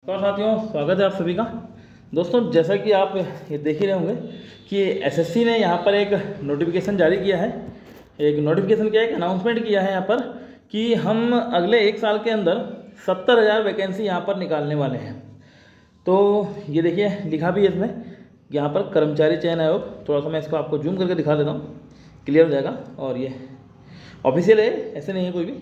तो साथियों, स्वागत है आप सभी का। दोस्तों, जैसा कि आप ये देख ही रहे होंगे कि एसएससी ने यहाँ पर एक नोटिफिकेशन जारी किया है। एक नोटिफिकेशन क्या है, एक अनाउंसमेंट किया है यहाँ पर कि हम अगले 1 साल के अंदर 70,000 वैकेंसी यहाँ पर निकालने वाले हैं। तो ये देखिए, लिखा भी है इसमें यहाँ पर कर्मचारी चयन आयोग। थोड़ा सा मैं इसको आपको जूम करके दिखा देता हूँ, क्लियर हो जाएगा। और ये ऑफिशियल है, ऐसे नहीं है कोई भी।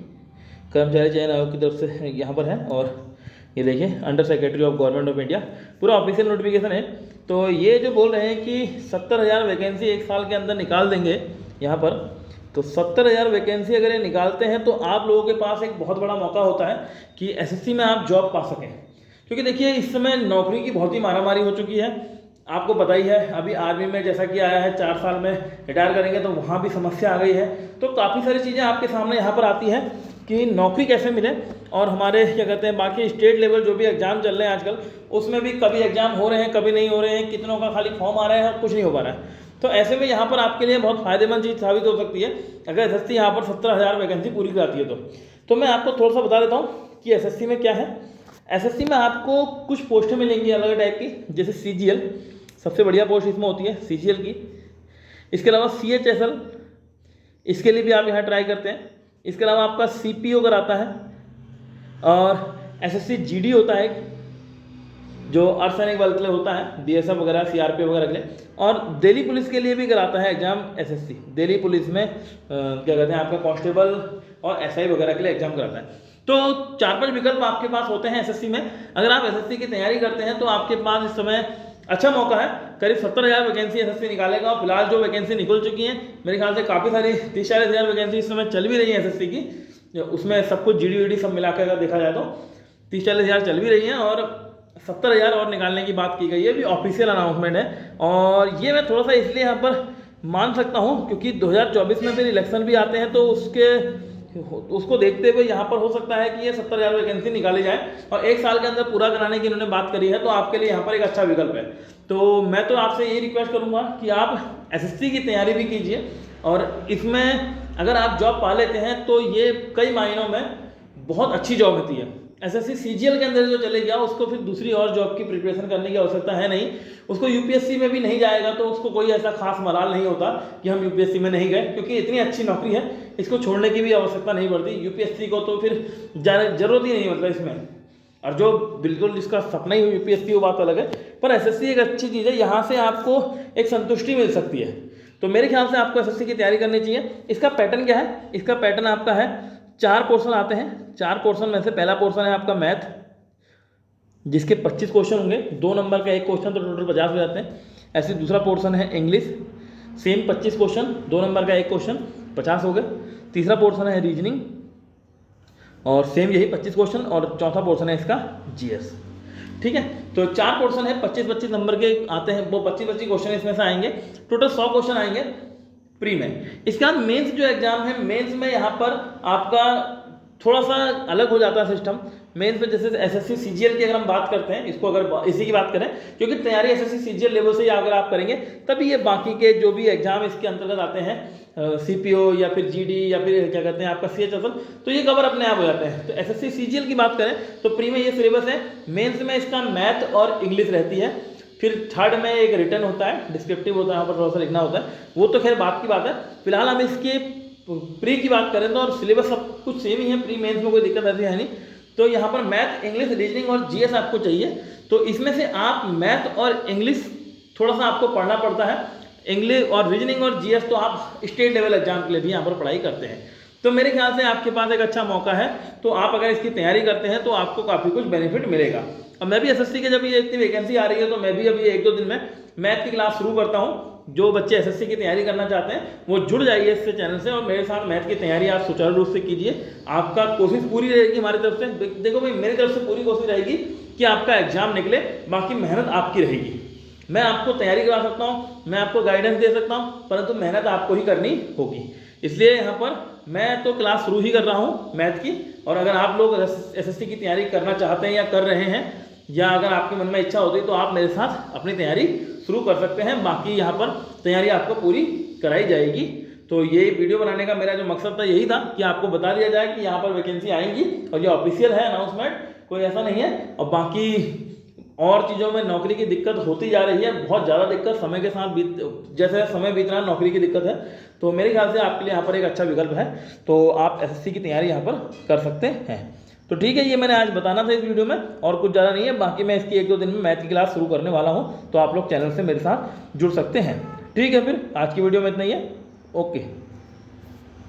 कर्मचारी चयन आयोग की तरफ से यहाँ पर है। और ये देखिए, under secretary of government of India, पूरा ऑफिशियल नोटिफिकेशन है। तो ये जो बोल रहे हैं कि 70,000 वैकेंसी 1 साल के अंदर निकाल देंगे यहाँ पर, तो 70,000 वैकेंसी अगर ये निकालते हैं तो आप लोगों के पास एक बहुत बड़ा मौका होता है कि एसएससी में आप जॉब पा सकें। क्योंकि देखिए, इस समय नौकरी की बहुत ही मारामारी हो चुकी है। आपको पता ही है, अभी आर्मी में जैसा कि आया है 4 साल में रिटायर करेंगे तो वहाँ भी समस्या आ गई है। तो काफ़ी सारी चीज़ें आपके सामने यहाँ पर आती हैं कि नौकरी कैसे मिले। और हमारे क्या कहते हैं, बाकी स्टेट लेवल जो भी एग्ज़ाम चल रहे हैं आजकल, उसमें भी कभी एग्ज़ाम हो रहे हैं, कभी नहीं हो रहे हैं, कितनों का खाली फॉर्म आ रहा है और कुछ नहीं हो पा रहा है। तो ऐसे में यहाँ पर आपके लिए बहुत फ़ायदेमंद चीज़ साबित हो सकती है अगर एसएससी यहाँ पर 70,000 वैकेंसी पूरी कराती है। तो मैं आपको थोड़ा सा बता देता हूँ कि एसएससी में क्या है। एसएससी में आपको कुछ पोस्टें मिलेंगी अलग टाइप की, जैसे सीजीएल, सबसे बढ़िया पोस्ट इसमें होती है सीजीएल की। इसके अलावा सीएचएसएल, इसके लिए भी आप यहाँ ट्राई करते हैं। इसके अलावा आपका सीपीओ अगर आता है, और एसएससी जीडी होता है जो अर्धसैनिक बल के लिए होता है, बीएसएफ वगैरह, सीआरपीएफ वगैरह के लिए। और दिल्ली पुलिस के लिए भी कराता है एग्जाम एसएससी। दिल्ली पुलिस में क्या कहते हैं, आपका कांस्टेबल और एसआई वगैरह के लिए एग्जाम कराता है। तो 4-5 विकल्प आपके पास होते हैं एसएससी में। अगर आप एसएससी की तैयारी करते हैं तो आपके पास इस समय अच्छा मौका है। करीब 70,000 वैकेंसी एसएससी निकालेगा। और फिलहाल जो वैकेंसी निकल चुकी हैं, मेरे ख्याल से काफ़ी सारी 30-40,000 वैकेंसी इस समय चल भी रही है एसएससी की। उसमें सब कुछ जीडी वीडी सब मिलाकर अगर देखा जाए तो 30-40,000 चल भी रही हैं, और 70,000 और निकालने की बात की गई है। भी ऑफिशियल अनाउंसमेंट है। और ये मैं थोड़ा सा इसलिए यहाँ पर मान सकता हूँ क्योंकि 2024 में फिर इलेक्शन भी आते हैं, तो उसको देखते हुए यहाँ पर हो सकता है कि ये 70,000 वैकेंसी निकाली जाए और 1 साल के अंदर पूरा कराने की इन्होंने बात करी है। तो आपके लिए यहाँ पर एक अच्छा विकल्प है। तो मैं तो आपसे यही रिक्वेस्ट करूँगा कि आप एसएससी की तैयारी भी कीजिए, और इसमें अगर आप जॉब पा लेते हैं तो ये कई मायनों में बहुत अच्छी जॉब होती है। एसएससी सीजीएल के अंदर जो चले गया, उसको फिर दूसरी और जॉब की प्रिपरेशन करने की आवश्यकता है नहीं। उसको यूपीएससी में भी नहीं जाएगा तो उसको कोई ऐसा खास मलाल नहीं होता कि हम यूपीएससी में नहीं गए, क्योंकि इतनी अच्छी नौकरी है, इसको छोड़ने की भी आवश्यकता नहीं पड़ती। यूपीएससी को तो फिर जरूरत ही नहीं, मतलब इसमें। और जो बिल्कुल जिसका सपना ही हो यूपीएससी, वो बात अलग है। पर एसएससी एक अच्छी चीज़ है, यहाँ से आपको एक संतुष्टि मिल सकती है। तो मेरे ख्याल से आपको एसएससी की तैयारी करनी चाहिए। इसका पैटर्न क्या है? इसका पैटर्न आपका है 4 पोर्शन आते हैं। 4 पोर्शन में से पहला पोर्शन है आपका मैथ, जिसके 25 क्वेश्चन होंगे। 2 नंबर का एक क्वेश्चन, तो टोटल 50 हो जाते हैं। ऐसे दूसरा पोर्शन है इंग्लिश, सेम 25 क्वेश्चन, 2 नंबर का एक क्वेश्चन, 50 हो गए। तीसरा पोर्शन है रीजनिंग, और सेम यही 25 क्वेश्चन। और चौथा पोर्शन है इसका जीएस। ठीक है, तो 4 पोर्शन है, 25-25 नंबर के आते हैं। वो 25-25 क्वेश्चन इसमें से आएंगे। टोटल 100 क्वेश्चन आएंगे प्री में। इसके बाद मेंस जो एग्जाम है, मेंस में यहाँ पर आपका थोड़ा सा अलग हो जाता है सिस्टम। मेंस में जैसे एसएससी सीजीएल की अगर हम बात करते हैं, इसको अगर इसी की बात करें, क्योंकि तैयारी एसएससी सीजीएल लेवल से ही अगर आप करेंगे तभी ये बाकी के जो भी एग्जाम इसके अंतर्गत आते हैं, सीपीओ या फिर जीडी या फिर क्या कहते हैं आपका सीएचएसएल, तो ये कवर अपने आप हो जाते हैं। तो एसएससी सीजीएल की बात करें तो प्री में ये सिलेबस है। मेंस में इसका मैथ और इंग्लिश रहती है। फिर थर्ड में एक रिटर्न होता है, डिस्क्रिप्टिव होता है, यहाँ पर थोड़ा सा लिखना होता है। वो तो खैर बात की बात है। फिलहाल हम इसके प्री की बात करें तो, और सिलेबस सब कुछ सेम ही है, प्री मेंस में कोई दिक्कत ऐसी है नहीं। तो यहाँ पर मैथ, इंग्लिश, रीजनिंग और जीएस आपको चाहिए। तो इसमें से आप मैथ और इंग्लिश थोड़ा सा आपको पढ़ना पड़ता है। इंग्लिश और रीजनिंग और जीएस तो आप स्टेट लेवल एग्जाम के लिए भी यहाँ पर पढ़ाई करते हैं। तो मेरे ख्याल से आपके पास एक अच्छा मौका है। तो आप अगर इसकी तैयारी करते हैं तो आपको काफ़ी कुछ बेनिफिट मिलेगा। अब मैं भी एसएससी के जब ये इतनी वैकेंसी आ रही है, तो मैं भी अभी 1-2 दिन में मैथ की क्लास शुरू करता हूँ। जो बच्चे एसएससी की तैयारी करना चाहते हैं वो जुड़ जाइए इससे चैनल से, और मेरे साथ मैथ की तैयारी आप सुचारू रूप से कीजिए। आपका कोशिश पूरी रहेगी हमारी तरफ से। देखो भाई, मेरी तरफ से पूरी कोशिश रहेगी कि आपका एग्जाम निकले, बाकी मेहनत आपकी रहेगी। मैं आपको तैयारी करा सकता हूँ, मैं आपको गाइडेंस दे सकता हूँ, परंतु मेहनत आपको ही करनी होगी। इसलिए यहाँ पर मैं तो क्लास शुरू ही कर रहा हूँ मैथ की। और अगर आप लोग एसएससी की तैयारी करना चाहते हैं या कर रहे हैं, या अगर आपके मन में इच्छा होती है, तो आप मेरे साथ अपनी तैयारी शुरू कर सकते हैं। बाकी यहाँ पर तैयारी आपको पूरी कराई जाएगी। तो ये वीडियो बनाने का मेरा जो मकसद था यही था कि आपको बता दिया जाए कि यहाँ पर वैकेंसी आएंगी, और ये ऑफिशियल है अनाउंसमेंट, कोई ऐसा नहीं है। और बाकी और चीज़ों में नौकरी की दिक्कत होती जा रही है, बहुत ज़्यादा दिक्कत समय के साथ जैसे समय बीत रहा है नौकरी की दिक्कत है। तो मेरे ख्याल से आपके लिए यहाँ पर एक अच्छा विकल्प है, तो आप एसएससी की तैयारी यहाँ पर कर सकते हैं। तो ठीक है, ये मैंने आज बताना था इस वीडियो में, और कुछ ज़्यादा नहीं है। बाकी मैं इसकी 1-2 दिन में मैथ की क्लास शुरू करने वाला हूँ, तो आप लोग चैनल से मेरे साथ जुड़ सकते हैं। ठीक है, फिर आज की वीडियो में इतना ही है। ओके।